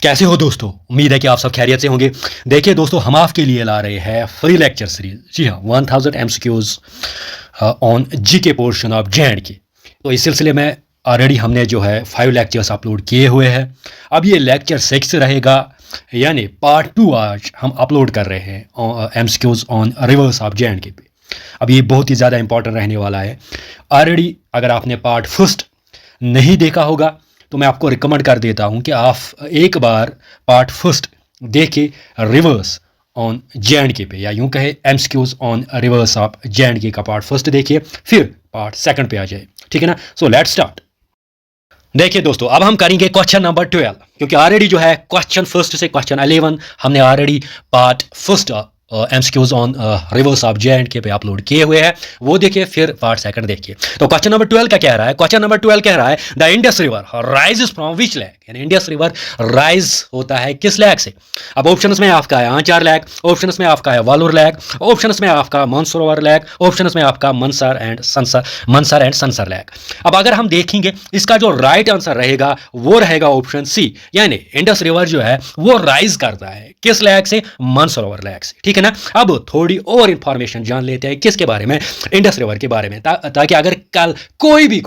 कैसे हो दोस्तों? उम्मीद है कि आप सब खैरियत से होंगे। देखिए दोस्तों, हम आपके लिए ला रहे हैं फ्री लेक्चर सीरीज। जी हाँ, 1000 MCQs on GK portion of जे&के। तो इस सिलसिले में ऑलरेडी हमने जो है 5 लेक्चर्स अपलोड किए हुए हैं। अब ये लेक्चर 6 रहेगा, यानी पार्ट 2 आज हम अपलोड कर रहे हैं एमसीक्यूज ऑन रिवर्स ऑफ जे&के पे। अब ये बहुत ही ज़्यादा इंपॉर्टेंट रहने वाला है। ऑलरेडी अगर आपने पार्ट फर्स्ट नहीं देखा होगा तो मैं आपको रिकमेंड कर देता हूं कि आप एक बार पार्ट फर्स्ट देखे रिवर्स ऑन जे&के पे, या यूं कहे एमसीक्यूज ऑन रिवर्स ऑफ जे&के का पार्ट फर्स्ट देखिए, फिर पार्ट सेकंड पे आ जाए। ठीक है ना? So let's start. देखिए दोस्तों, अब हम करेंगे क्वेश्चन नंबर 12, क्योंकि ऑलरेडी जो है क्वेश्चन फर्स्ट से क्वेश्चन 11 हमने already part first MCQs on reverse of जे&के पे अपलोड किए हुए हैं। वो देखिए, फिर पार्ट सेकंड देखिए। तो क्वेश्चन नंबर 12 का कह रहा है, क्वेश्चन नंबर 12 कह रहा है the Indus river rises from which lake, यानी इंडस रिवर राइज होता है किस लेक से। अब ऑप्शंस में आपका है आंचार लेक, ऑप्शंस में आपका है वालूर लेक, ऑप्शंस में आपका मानसरोवर लेक, ऑप्शंस में आपका मंसर एंड सनसर लेक। अब अगर हम देखेंगे, इसका जो राइट आंसर रहेगा वो रहेगा ऑप्शन सी, यानी इंडस रिवर जो है वो राइज करता है किस लेक से, मानसरोवर लेक से। ठीक है ना? अब थोड़ी और इंफॉर्मेशन जान लेते हैं किसके बारे में, इंडस रिवर के बारे में, ताकि अगर कल कोई भी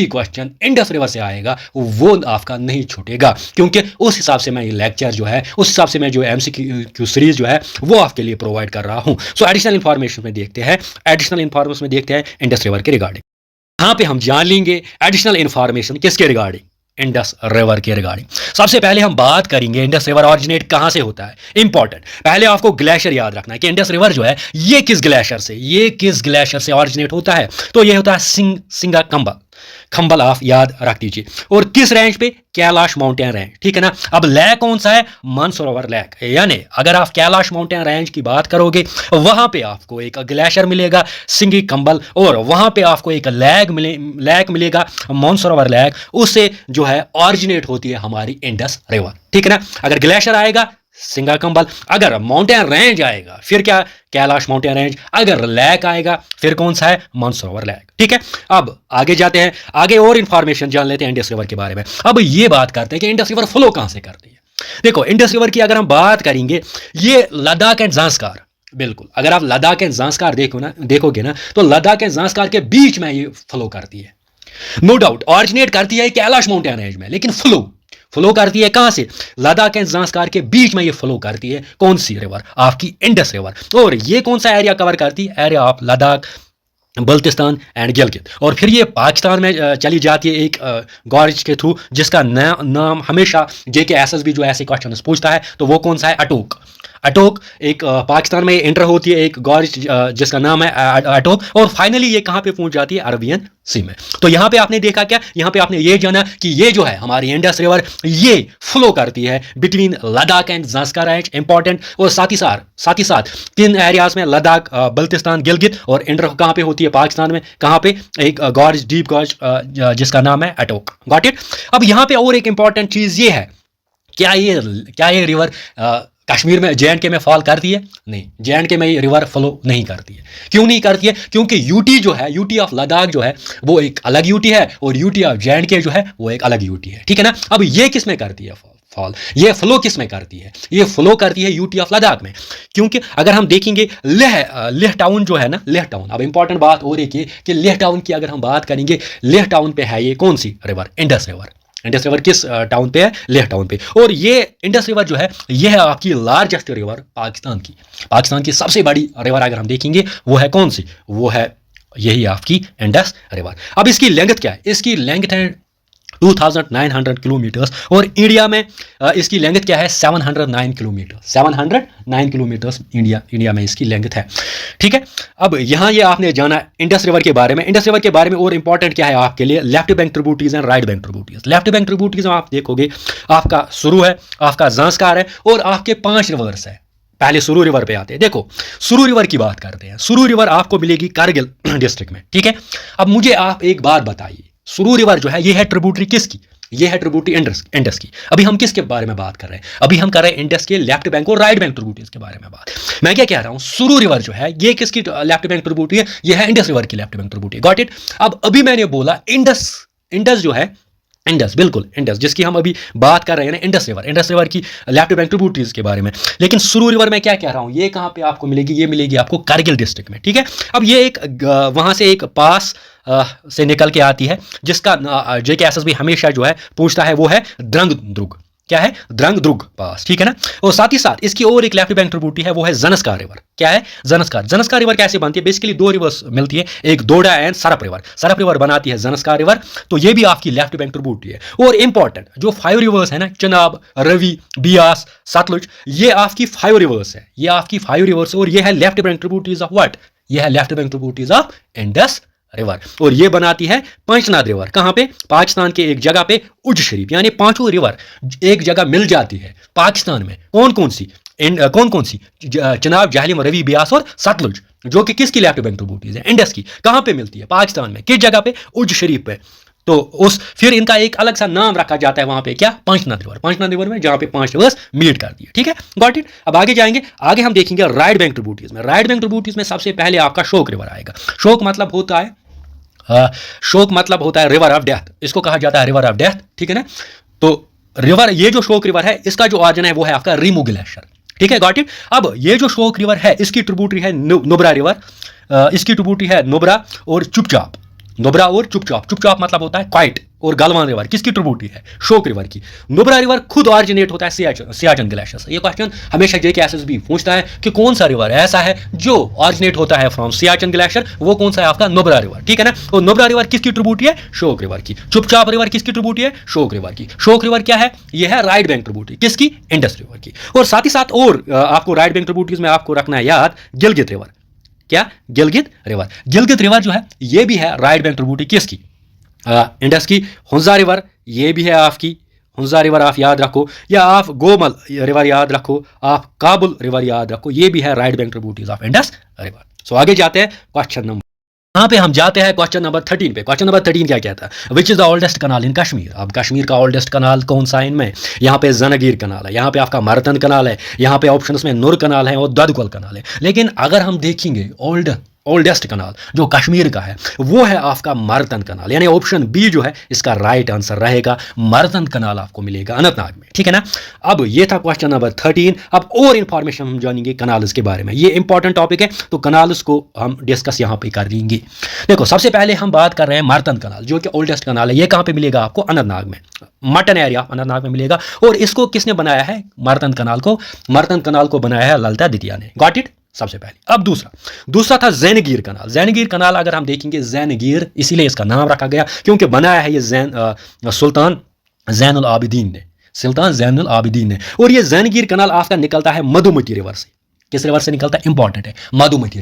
क्वेश्चन इंडस रिवर से आएगा वो आपका नहीं छूटेगा, क्योंकि उस हिसाब से मैं ये लेक्चर जो है, उस हिसाब से मैं जो एमसीक्यू सीरीज जो है वो आपके लिए प्रोवाइड कर रहा हूं। सो एडिशनल इंफॉर्मेशन में देखते हैं इंडस रिवर के रिगार्डिंग। यहाँ पे हम जान लेंगे एडिशनल इंफॉर्मेशन किसके रिगार्डिंग, इंडस रिवर के रिगार्डिंग। सबसे पहले हम बात करेंगे इंडस रिवर ऑरिजिनेट कहां से होता है। इंपॉर्टेंट, पहले आपको ग्लेशियर याद रखना है कि इंडस रिवर जो है ये किस ग्लेशियर से ऑरिजिनेट होता है। तो ये होता है सिंगा खंबल आप याद रख दीजिए। और किस रेंज पे, कैलाश माउंटेन रेंज। ठीक है ना? अब लेक कौन सा है, मानसरोवर लेक। यानी अगर आप कैलाश माउंटेन रेंज की बात करोगे, वहां पे आपको एक ग्लेशियर मिलेगा सिंगी खंबल, और वहां पे आपको एक लेक मिलेगा मानसरोवर लेक। उससे जो है ऑरिजिनेट होती है हमारी इंडस रिवर। ठीक है ना? अगर ग्लेशियर आएगा सिंगा कंबल, अगर माउंटेन रेंज आएगा फिर क्या, कैलाश माउंटेन रेंज, अगर लेक आएगा फिर कौन सा है, मानसरोवर लेक। ठीक है? अब आगे जाते हैं, आगे और इंफॉर्मेशन जान लेते हैं इंडस रिवर के बारे में। अब ये बात करते हैं कि इंडस रिवर फ्लो कहां से करती है। देखो, इंडस रिवर की अगर हम बात करेंगे, ये लद्दाख एंड ज़ांस्कार, बिल्कुल अगर आप लद्दाख एंड ज़ांस्कार देखोगे ना तो लद्दाख एंड ज़ांस्कार के बीच में ये फ्लो करती है। नो डाउट ऑरिजिनेट करती है कैलाश माउंटेन रेंज में, लेकिन फ्लो करती है कहां से, लद्दाख एंड ज़ांस्कार के बीच में ये फ्लो करती है कौन सी रिवर, आपकी इंडस रिवर। और ये कौन सा एरिया कवर करती है, area of Ladakh, Baltistan and Gilgit. और फिर ये पाकिस्तान में चली जाती है एक गॉर्ज के थ्रू, जिसका नाम हमेशा जेके एसएसबी जो ऐसे क्वेश्चन पूछता है, तो वो कौन सा है, अटोक एक पाकिस्तान में एंटर होती है एक गॉर्ज जिसका नाम है अटोक, और फाइनली ये कहां पे पहुंच जाती है, अरबियन सी में। तो यहां पे आपने देखा क्या, यहां पे आपने ये जाना कि ये जो है हमारी इंडस रिवर ये फ्लो करती है between Ladakh and Zanskar range, important. और साथ ही साथ 3 एरियाज में, लद्दाख, बल्तिस्तान, गिलगित, और एंटर कहां पे होती है, पाकिस्तान में। कहां पे, एक गॉर्ज, डीप गॉर्ज जिसका नाम है अटोक। Got it? अब यहां पे और एक इंपॉर्टेंट चीज ये है, क्या ये रिवर कश्मीर में जे&के में फॉल करती है? नहीं, जे&के में ये रिवर फ्लो नहीं करती है। क्यों नहीं करती है? क्योंकि यूटी जो है, यूटी ऑफ लद्दाख जो है वो एक अलग यूटी है, और यूटी ऑफ जे&के जो है वो एक अलग यूटी है। ठीक है ना? अब ये किस में करती है फॉल, ये फ्लो किस में करती है, ये फ्लो करती है यूटी ऑफ लद्दाख में। क्योंकि अगर हम देखेंगे लेह टाउन जो है ना, लेह टाउन, अब इंपॉर्टेंट बात हो रही है कि लेह टाउन की अगर हम बात करेंगे, लेह टाउन पे है ये कौन सी river, Indus river. Indus river किस टाउन पे है, लेह टाउन पे। और ये इंडस रिवर जो है ये है आपकी लार्जेस्ट रिवर पाकिस्तान की सबसे बड़ी रिवर अगर हम देखेंगे वो है कौन सी, वो है यही आपकी इंडस रिवर। अब इसकी लेंथ क्या है, इसकी लेंथ है 2900 किलोमीटर्स, और इंडिया में इसकी लेंथ क्या है, 709 किलोमीटर्स इंडिया में इसकी लेंथ है। ठीक है? अब यहाँ ये आपने जाना इंडस रिवर के बारे में। इंडस रिवर के बारे में और इंपॉर्टेंट क्या है आपके लिए, left bank tributaries and right bank tributaries. Left bank tributaries में आप देखोगे आपका सुरू है, आपका ज़ांस्कार है, और आपके 5 रिवर्स है। पहले सुरू रिवर पे आते हैं। देखो, सुरू रिवर की बात करते हैं। सुरू रिवर आपको मिलेगी कारगिल डिस्ट्रिक्ट में। ठीक है? अब मुझे आप एक बात बताइए, सुरू रिवर जो है ये है ट्रिब्यूटरी किसकी, ये है ट्रिब्यूटरी इंडस की। अभी हम किसके बारे में बात कर रहे हैं, अभी हम कर रहे हैं इंडस के लेफ्ट बैंक और राइट बैंक ट्रिब्यूटरीज के बारे में बात। मैं क्या कह रहा हूं, सुरू रिवर जो है ये किसकी लेफ्ट बैंक ट्रिब्यूटरी है, ये है इंडस रिवर की left bank tributary. Got it? अब अभी मैंने बोला इंडस जो है इंडस, बिल्कुल इंडस, जिसकी हम अभी बात कर रहे हैं ना, इंडस रिवर की लेफ्ट बैंक ट्रिब्यूटरीज के बारे में। लेकिन सुरु रिवर मैं क्या कह रहा हूँ, ये कहाँ पे आपको मिलेगी, ये मिलेगी आपको कारगिल डिस्ट्रिक्ट में, ठीक है। अब ये एक वहाँ से एक पास से निकल के आती है, जिसका JKSSB हमेशा जो है पूछता है, वो है द्रंग द्रुग। क्या है? द्रंग द्रुग पास, ठीक है ना। और साथ ही साथ इसकी और एक लेफ्ट बैंक ट्रिब्यूटरी है, वो है ज़नस्कार रिवर। क्या है? ज़नस्कार रिवर कैसे बनती है? बेसिकली दो रिवर्स मिलती है, एक दोडा एंड सरप रिवर बनाती है ज़नस्कार रिवर, तो ये भी आपकी लेफ्ट बैंक ट्रिब्यूटरी है। और इंपॉर्टेंट जो 5 रिवर्स है ना, चिनाब, रवि, बियास, सतलुज, ये आपकी 5 रिवर्स है, ये आपकी 5 रिवर्स, और ये है left bank tributaries of what? ये है left bank tributaries of Indus river. और ये बनाती है पंचनाद रिवर। कहां पे? पाकिस्तान के एक जगह पे, उज शरीफ, यानी 5 रिवर एक जगह मिल जाती है पाकिस्तान में। कौन कौन सी? चिनाब, जहलिम, रवि, बियास और सतलुज, जो कि किसकी लेफ्ट बैंक ट्रिब्यूटरीज है? इंडस की। कहां पे मिलती है? पाकिस्तान में। किस जगह पे? उज शरीफ पे। तो फिर इनका एक अलग सा नाम रखा जाता है वहां पे, क्या? पंचनाद रिवर में, जहां पे 5 रिवर्स मीट करती है, ठीक है। Got it. अब आगे जाएंगे, आगे हम देखेंगे राइट बैंक ट्रिब्यूटरीज में। राइट बैंक ट्रिब्यूटरीज में सबसे पहले आपका शोक रिवर आएगा। शोक मतलब होता है रिवर ऑफ डेथ, इसको कहा जाता है रिवर ऑफ डेथ, ठीक है ना। तो रिवर, ये जो शोक रिवर है, इसका जो ऑरिजिन है वो है आपका रीमू ग्लेशियर, ठीक है। Got it. अब ये जो शोक रिवर है, इसकी ट्रिब्यूटरी है नुब्रा रिवर, इसकी ट्रिब्यूटरी है नुब्रा और चुपचाप। चुपचाप मतलब होता है क्वाइट। और गलवान रिवर किसकी ट्रिब्यूटरी है? शोक रिवर की। नुब्रा रिवर खुद ऑरिजिनेट होता है सियाचिन ग्लेशियर से। ये क्वेश्चन हमेशा JKSSB पूछता है कि कौन सा रिवर ऐसा है जो ऑरिजिनेट होता है फ्रॉम सियाचिन ग्लेशियर, वो कौन सा है? आपका नुब्रा रिवर, ठीक है ना। और नुब्रा रिवर किसकी ट्रिब्यूटरी है? शोक रिवर की। चुपचाप रिवर किसकी ट्रिब्यूटरी है? शोक रिवर की। शोक रिवर क्या है? ये है राइट बैंक ट्रिब्यूटरी, किसकी? इंडस रिवर की। और साथ ही साथ और आपको राइट बैंक ट्रिब्यूटरीज में आपको रखना है याद, गिलगित रिवर। क्या? गिलगित रिवर जो है, ये भी है राइट बैंक ट्रिब्यूटरी किसकी? इंडस की। हुंजा रिवर, ये भी है आपकी हुंजा रिवर, आप याद रखो, या आप गोमल रिवर याद रखो, आप काबुल रिवर याद रखो, ये भी है right bank tributaries of Indus river. So आगे जाते हैं क्वेश्चन नंबर, यहाँ पे हम जाते हैं क्वेश्चन नंबर 13 पे। क्वेश्चन नंबर 13 क्या कहता है? विच इज द ओल्डेस्ट कनाल इन कश्मीर? अब कश्मीर का ओल्डेस्ट कनाल कौन सा इनमें? यहाँ पे जनागीर कनाल है, यहाँ पे आपका मरतन कनाल है, यहाँ पे ऑप्शंस में नुर कनाल है और ददकुल कनाल है। लेकिन अगर हम देखेंगे ओल्डेस्ट कनाल जो कश्मीर का है, वो है आपका मरतन कनाल, यानी ऑप्शन बी जो है इसका राइट आंसर रहेगा। मरतन कनाल आपको मिलेगा अनंतनाग में, ठीक है ना। अब ये था क्वेश्चन नंबर 13। अब और इंफॉर्मेशन हम जानेंगे कनाल्स के बारे में, ये इंपॉर्टेंट टॉपिक है, तो कनाल्स को हम डिस्कस यहाँ पे कर लेंगे। देखो, सबसे पहले हम बात कर रहे हैं मरतन कनाल, जो कि ओल्डेस्ट कनाल है। ये कहाँ पे मिलेगा आपको? अनंतनाग में, मटन एरिया अनंतनाग में मिलेगा। और इसको किसने बनाया है? मरतन कनाल को बनाया है ललिता द्वितीय ने। गॉट इट, सबसे पहले। अब दूसरा था जैनगीर कनाल। अगर हम देखेंगे, जैनगीर इसीलिए इसका नाम रखा गया क्योंकि बनाया है ये सुल्तान जैनुल आबिदीन ने। और ये जैनगीर कनाल आपका निकलता है मधुमती रिवर से। किस रिवर से निकलता है? इंपॉर्टेंट है, मधुमती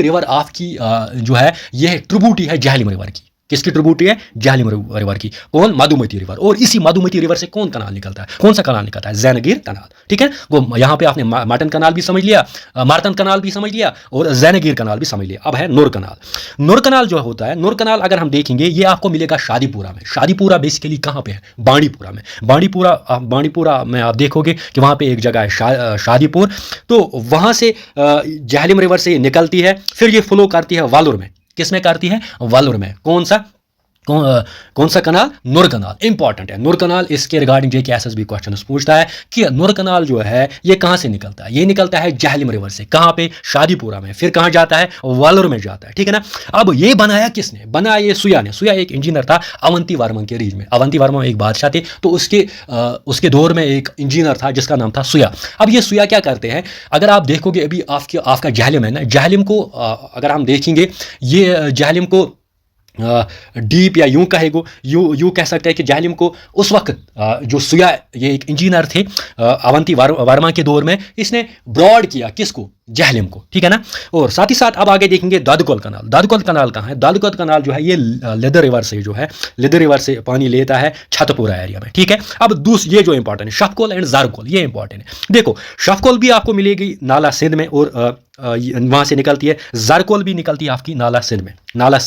रिवर आपकी जो है, यह ट्रिब्यूटरी है जहलिम रिवर की। किसकी ट्रिब्यूटरी है? जहलिम रिवर की। कौन? मधुमती रिवर। और इसी मधुमती रिवर से कौन कनाल निकलता है? कौन सा कनाल निकलता है? जैनगीर कनाल, ठीक है। वो यहाँ पे आपने मटन कनाल भी समझ लिया, मरतन कनाल भी समझ लिया, और जैनगीर कनाल भी समझ लिया। अब है नुर कनाल जो होता है, नुर कनाल अगर हम देखेंगे, ये आपको मिलेगा शादीपुरा में। शादीपुरा बेसिकली कहाँ पे है? बांडीपुरा में। बांडीपुरा में आप देखोगे कि वहाँ पे एक जगह है शादीपुर, तो वहाँ से जहलिम रिवर से निकलती है, फिर ये फ्लो करती है वालुर में। किसमें करती है? वालुर में। कौन सा कनाल? नुर कनाल। इंपॉर्टेंट है नुर कनाल। इसके रिगार्डिंग JKSSB क्वेश्चन पूछता है कि नुर कनाल जो है ये कहां से निकलता है? ये निकलता है जहलिम रिवर से। कहां पे? शादीपुरा में। फिर कहां जाता है? वालुर में जाता है, ठीक है ना। अब ये बनाया किसने? बनाया ये सुया ने। सुया एक इंजीनियर था अवंती वर्मा के रीज में। अवंती वर्मा एक बादशाह थे, तो उसके दौर में एक इंजीनियर था जिसका नाम था सुया। अब ये सुया क्या करते हैं? अगर आप देखोगे, अभी आपका जहलिम है ना, जहलिम को अगर हम देखेंगे, ये जहलिम को डीप या यूं कहेगो, यूं कह सकते हैं कि जहलिम को उस वक्त जो सुया, ये एक इंजीनियर थे अवंती वर्मा के दौर में, इसने ब्रॉड किया किसको? जहलिम को, ठीक है ना। और साथ ही साथ अब आगे देखेंगे दादकुल कनाल कहाँ है? दादकुल कनाल जो है ये लिदर रिवर से जो है, लिदर रिवर से पानी लेता है छतपुरा एरिया में, ठीक है। अब ये जो इंपॉर्टेंट है, शफकोल एंड जारकोल, ये इंपॉर्टेंट है। देखो, शफकोल भी आपको मिलेगी नाला सिंध में, और वहां से निकलती है। जारकोल भी निकलती है आपकी नाला सिंध में। नाला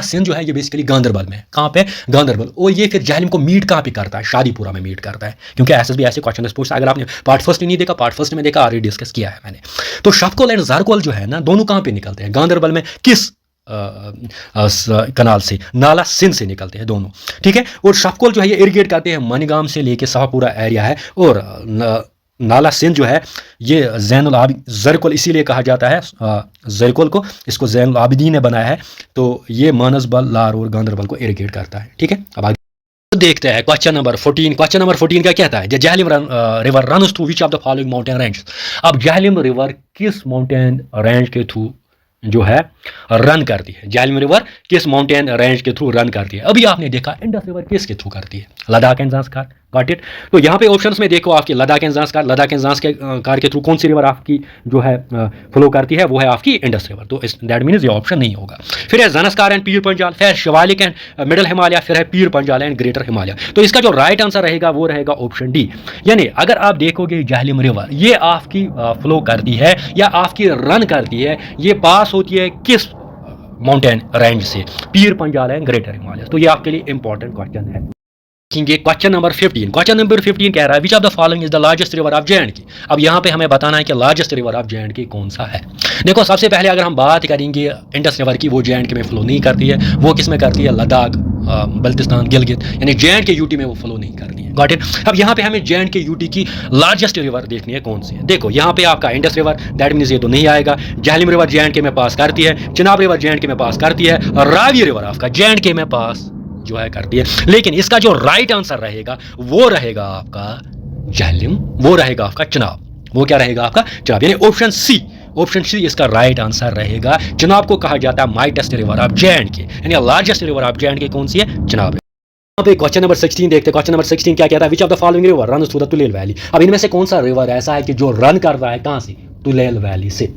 सिंध जो है ये बेसिकली गांधरबल में। कहाँ पे? गांधरबल। और ये फिर जहलिम को मीट कहाँ पे करता है? शादीपुरा में मीट करता है, क्योंकि SSB ऐसे क्वेश्चन पूछता है। अगर आपने पार्ट फर्स्ट नहीं देखा, पार्ट फर्स्ट में देखा, ऑलरेडी डिस्कस किया है मैंने। तो शफकोल एंड जारकोल जो है ना, दोनों कहाँ पे निकलते हैं? गांधरबल में। किस कनाल से, नाला सिंध से निकलते हैं दोनों, ठीक है। और शफकोल जो है ये इरिगेट करते हैं मनगाम से लेके शाहपुरा एरिया है। और नाला सिंध जो है ये ज़ैनुल आबिदीन, ज़रकोल इसीलिए कहा जाता है ज़रकोल को, इसको ज़ैनुल आबिदीन ने बनाया है। तो ये मानसबल, लार और गांधरबल को इरिगेट करता है, ठीक है। अब आगे देखते हैं क्वेश्चन नंबर 14। क्वेश्चन नंबर 14 क्या कहता है, Jhelum river runs through which of the following mountain range. अब जहलिम रिवर किस माउंटेन रेंज के थ्रू जो है रन करती है, जहलिम रिवर किस माउंटेन रेंज के थ्रू रन करती है। अभी आपने देखा इंडस रिवर किसके थ्रू करती है, Ladakh and Zanskar, got it. तो यहाँ पे ऑप्शंस में देखो आपकी लद्दाख एंड ज़ांस्कार के थ्रू कौन सी रिवर आपकी जो है फ्लो करती है, वो है आपकी इंडस रिवर। तो दैट मीन्स ये ऑप्शन नहीं होगा। फिर है ज़नस्कार एंड पीर पंजाल, फिर शिवालिक एंड मिडिल हिमालय, फिर है पीर पंजाल एंड ग्रेटर हिमालय। तो इसका जो राइट आंसर रहेगा वो रहेगा ऑप्शन डी। यानी अगर आप देखोगे जहलिम रिवर ये आपकी फ्लो करती है या आपकी रन करती है, ये पास होती है किस माउंटेन रेंज से, पीर पंजाल एंड ग्रेटर हिमालय। तो ये आपके लिए इंपॉर्टेंट क्वेश्चन है। Question number 15। क्वेश्चन नंबर 15 कह रहा है which of the following is the largest river of J&K. अब यहाँ पे हमें बताना है कि लार्जेस्ट रिवर ऑफ जे.एंड.के कौन सा है। देखो सबसे पहले अगर हम बात करेंगे इंडस रिवर की, वो जे.एंड.के में फ्लो नहीं करती है, वो किस में करती है, लद्दाख, बल्तिस्तान, गिलगित, यानी जे.एंड.के यूटी में वो फ्लो नहीं करती है, गॉट इट। अब यहाँ पे हमें जे.एंड.के यूटी की लार्जेस्ट रिवर देखनी है कौन सी है। देखो यहाँ पे आपका इंडस रिवर, दैट मीन्स ये तो नहीं आएगा। जहलिम रिवर जे.एंड.के में पास करती है, चिनाब रिवर जे.एंड.के में पास करती है, रावी रिवर आपका जे.एंड.के में पास जो है करती है। लेकिन इसका जो राइट आंसर रहेगा वो रहेगा आपका जहलिम, वो रहेगा आपका चिनाब। वो क्या रहेगा आपका चिनाब, यानी ऑप्शन सी, ऑप्शन सी इसका राइट आंसर रहेगा। चिनाब को कहा जाता है माइटेस्ट रिवर ऑफ जे.एंड.के, यानी लार्जेस्ट रिवर ऑफ जे.एंड.के कौन सी है, चिनाब। यहाँ पे क्वेश्चन नंबर 16 देखते हैं। क्वेश्चन नंबर 16 क्या कहता है, which of the following river run through the तुलेल valley. अब इनमें से कौन सा रिवर ऐसा है कि जो रन कर रहा है कहाँ से, तुलेल वैली से।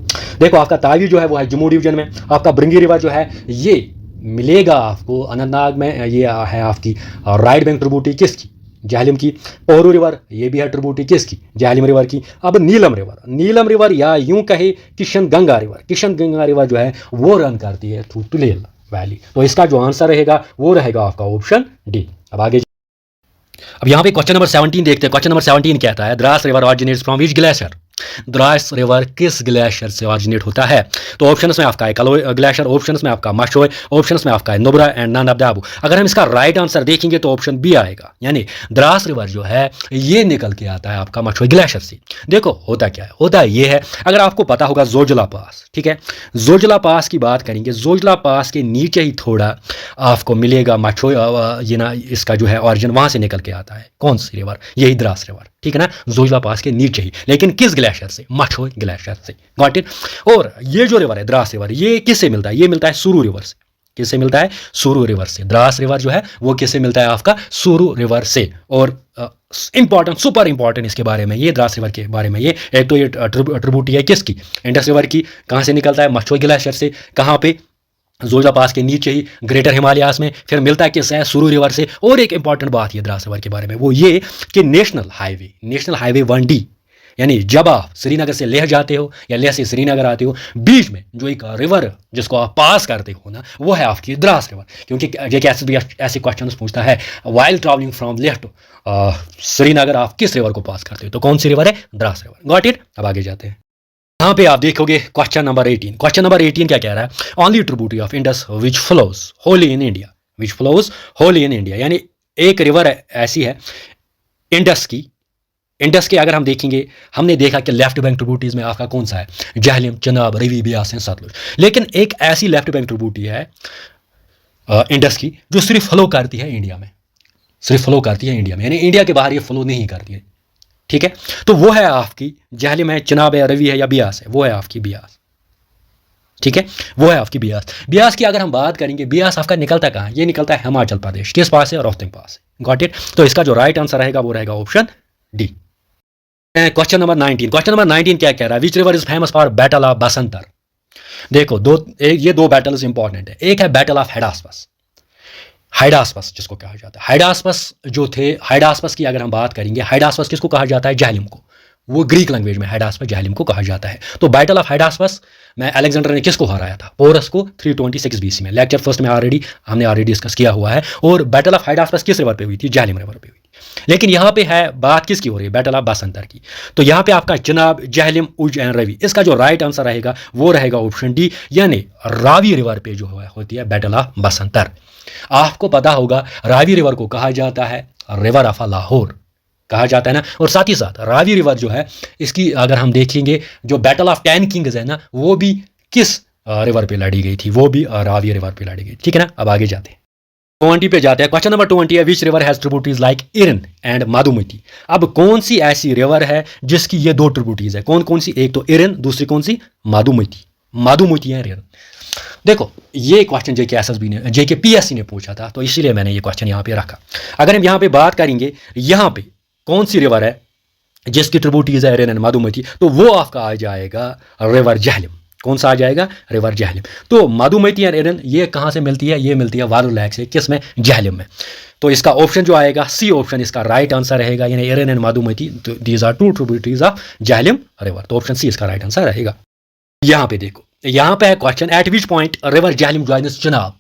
देखो आपका तावी जो है वो है जम्मू डिवीजन में, आपका ब्रिंगी रिवर जो है ये मिलेगा आपको अनंतनाग में, ये है आपकी राइट बैंक ट्रिब्यूटरी किसकी, जहलिम की। पोहरू रिवर ये भी है ट्रिब्यूटरी किसकी, जहलिम रिवर की। अब नीलम रिवर, नीलम रिवर या यूं कहे किशन गंगा रिवर, किशन गंगा रिवर जो है वो रन करती है थ्रू तुलेल वैली। तो इसका जो आंसर रहेगा वो रहेगा आपका ऑप्शन डी। अब आगे अब यहाँ पे क्वेश्चन नंबर 17 देखते हैं। क्वेश्चन नंबर 17 कहता है Dras river originates from which glacier. Dras river किस ग्लेशियर से ऑरिजिनेट होता है। तो ऑप्शंस में आपका है कलोई ग्लेशियर, ऑप्शंस में आपका मशोय, ऑप्शंस में आपका है Nubra and none of the above. अगर हम इसका राइट आंसर देखेंगे तो ऑप्शन बी आएगा, यानी द्रास रिवर जो है ये निकल के आता है आपका मशोय ग्लेशियर से। देखो होता क्या है, होता ये है, अगर आपको पता होगा जोजिला पास, ठीक है, जोजिला पास की बात करेंगे, जोजिला पास के नीचे ही थोड़ा आपको मिलेगा मशोय, ये ना इसका जो है ऑरिजिन वहां से निकल के आता है। कौन सी रिवर, यही द्रास रिवर, ठीक है ना, जोजिला पास के नीचे ही, लेकिन किस ग्लेशियर से, मशोय ग्लेशियर से, गॉट इट। और ये जो रिवर है द्रास रिवर, ये किससे मिलता है, ये मिलता है सुरू रिवर से। किससे मिलता है, सुरू रिवर से। द्रास रिवर जो है वो किससे मिलता है आपका, सुरू रिवर से। और इंपॉर्टेंट, सुपर इंपॉर्टेंट इसके बारे में, ये द्रास रिवर के बारे में, ये एक तो ये ट्रिब्यूटरी है किसकी, इंडस रिवर की। कहाँ से निकलता है, मशोय ग्लेशियर से। कहाँ पे, जोजिला पास के नीचे ही ग्रेटर हिमालयास में। फिर मिलता है किससे, सुरू रिवर से। और एक इंपॉर्टेंट बात ये द्रास रिवर के बारे में, वो ये कि नेशनल हाईवे 1D, यानी जब आप श्रीनगर से लेह जाते हो या लेह से श्रीनगर आते हो, बीच में जो एक रिवर जिसको आप पास करते हो ना, वो है आपकी द्रास रिवर। क्योंकि ये ऐसे क्वेश्चन पूछता है, while travelling from Leh to Srinagar आप किस रिवर को पास करते हो, तो कौन सी रिवर है, द्रास रिवर, गॉट इट। अब आगे जाते हैं। यहाँ पे आप देखोगे क्वेश्चन नंबर 18। क्वेश्चन नंबर 18 क्या कह रहा है, only tributary of Indus which flows Holi in India, which flows Holi in India, यानी एक रिवर ऐसी है इंडस की, इंडस के अगर हम देखेंगे, हमने देखा कि लेफ्ट बैंक ट्रिब्यूटरीज में आपका कौन सा है, जहलिम, चिनाब, रवि, ब्यास एंड सतलुज। लेकिन एक ऐसी लेफ्ट बैंक ट्रिब्यूटरी है इंडस की जो सिर्फ फ्लो करती है इंडिया में, सिर्फ फ्लो करती है इंडिया में, यानी इंडिया के बाहर ये फ्लो नहीं करती है, ठीक है। तो वो है आपकी जहलिम है, चिनाब है, रवि है या ब्यास है, वो है आपकी ब्यास, ठीक है, वो है आपकी ब्यास। ब्यास की अगर हम बात करेंगे, ब्यास आपका निकलता कहाँ, ये निकलता है हिमाचल प्रदेश, किस पास है, रोहतंग पास है, गॉट इट। तो इसका जो राइट आंसर रहेगा वो रहेगा option D. Question number 19। Question number 19 क्या कह रहा है, which river is famous for battle of Basantar. देखो ये दो बैटल्स इंपॉर्टेंट है। एक है बैटल ऑफ हाइडास्पस, हाइडास्पस जिसको कहा जाता है, हाइडास्पस जो थे, हाइडास्पस की अगर हम बात करेंगे, हाइडास्पस किसको कहा जाता है, जहलिम को, वो ग्रीक लैंग्वेज में हाइडास्पस जहलिम को कहा जाता है। तो बैटल ऑफ हाइडास्पस में अलेक्जेंडर ने किसको हराया था, पोरस को 326 BC में। लेक्चर फर्स्ट में हमने ऑलरेडी डिस्कस किया हुआ है। और बैटल ऑफ हाइडास्पस किस रिवर पे हुई थी, जहलिम रिवर पे हुई थी, लेकिन यहाँ पे है बात किसकी हो रही है, बैटल ऑफ बसंतर की। तो यहाँ पे आपका चिनाब, जहलम, उज एंड रवि, इसका जो राइट आंसर रहेगा वो रहेगा ऑप्शन डी, यानी रावी रिवर पे जो होती है बैटल ऑफ बसंतर। आपको पता होगा रावी रिवर को कहा जाता है रिवर ऑफ लाहौर, कहा जाता है ना। और साथ ही साथ रावी रिवर जो है, इसकी अगर हम देखेंगे जो बैटल ऑफ 10 किंग्स है ना, वो भी किस रिवर पे लड़ी गई थी, वो भी रावी रिवर पे लड़ी गई, ठीक है ना। अब आगे जाते हैं, 20 पे जाते हैं। क्वेश्चन नंबर 20 है, which river has tributaries like Erin and Madhumati. अब कौन सी ऐसी रिवर है जिसकी ये दो ट्रिब्यूटरीज है, कौन कौन सी, एक तो इरन, दूसरी कौन सी, माधुमती। माधुमती है रिवर। देखो ये क्वेश्चन जेके एसएसबी ने, जेके पीएससी ने पूछा था, तो इसीलिए मैंने ये क्वेश्चन यहाँ पे रखा। अगर हम यहाँ पे बात करेंगे यहाँ पे कौन सी रिवर है जिसकी ट्रिब्यूटरीज है इरन एंड माधुमती, तो वो आपका आ जाएगा रिवर जहलम। कौन सा आ जाएगा, रिवर जहलम। तो माधुमती और इरन ये कहाँ से मिलती है, ये मिलती है वालू लेक से, किस में, जहलम में। तो इसका ऑप्शन जो आएगा सी ऑप्शन इसका राइट आंसर रहेगा, यानी Erin and Madhumati these are two tributaries of Jhelum river. तो ऑप्शन सी इसका राइट आंसर रहेगा। यहाँ पे देखो, यहाँ पे है question, eight which point river Jhelum joins Chenab.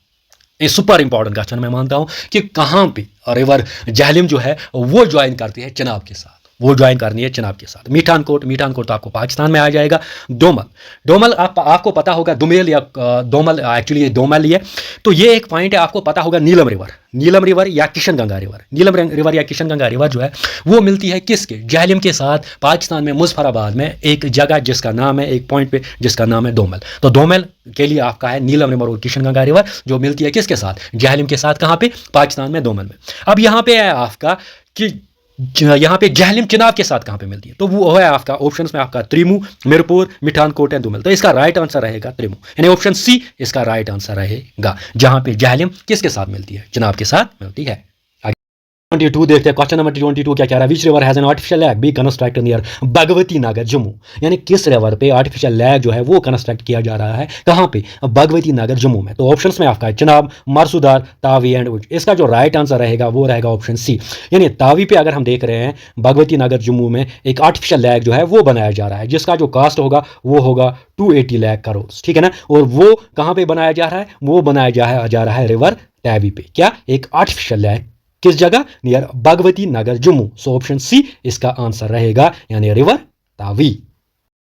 ये सुपर इंपॉर्टेंट क्वेश्चन मैं मानता हूँ कि कहाँ पे रिवर जहलम जो है वो ज्वाइन करती है चिनाब के साथ, वो ज्वाइन करनी है चिनाब के साथ। मीठानकोट, मीठानकोट तो आपको पाकिस्तान में आ जाएगा। डोमल, डोमल आपको पता होगा, दुमेल या डोमल, एक्चुअली ये डोमल ही है। तो ये एक पॉइंट है, आपको पता होगा नीलम रिवर, नीलम रिवर या किशन गंगा रिवर। नीलम रिवर या किशन गंगा रिवर जो है वो मिलती है किसके, जहलम के साथ, पाकिस्तान में मुजफ्फराबाद में एक जगह जिसका नाम है, एक पॉइंट पे जिसका नाम है डोमल। तो डोमल के लिए आपका है नीलम रिवर और किशन गंगा रिवर, जो मिलती है किसके साथ, जहलम के साथ। कहाँ पे, पाकिस्तान में, डोमल में। अब यहाँ पे है आपका कि यहाँ पे जहलम चिनाब के साथ कहाँ पे मिलती है, तो वो है आपका ऑप्शंस में आपका त्रिमू, मिरपुर, मिठानकोट एंड दुमल। तो इसका राइट आंसर रहेगा त्रिमू, यानी ऑप्शन सी इसका राइट आंसर रहेगा, जहां पे जहलम किसके साथ मिलती है, चिनाब के साथ मिलती है। 22 देखते हैं, क्वेश्चन नंबर 22 क्या कह रहा है, which river has an artificial lake be constructed near Bhagwati Nagar Jammu. यानी किस रिवर पे आर्टिफिशियल लेक जो है वो कंस्ट्रक्ट किया जा रहा है, कहाँ पे, भगवती नगर जम्मू में। तो ऑप्शंस में आपका है चिनाब, मारसूदार, तावी एंड उज। इसका जो राइट आंसर रहेगा वो रहेगा ऑप्शन सी, यानी तावी पे अगर हम देख रहे हैं भगवती नगर जम्मू में एक आर्टिफिशियल लेक जो है वो बनाया जा रहा है, जिसका जो कास्ट होगा वो होगा 280 लाख करोड़, ठीक है ना। और वो कहाँ पे बनाया जा रहा है, वो बनाया जा रहा है रिवर तावी पे। क्या, एक आर्टिफिशियल लेक, किस जगह, near Bhagwati Nagar Jammu. So option C इसका आंसर रहेगा, यानी रिवर तावी।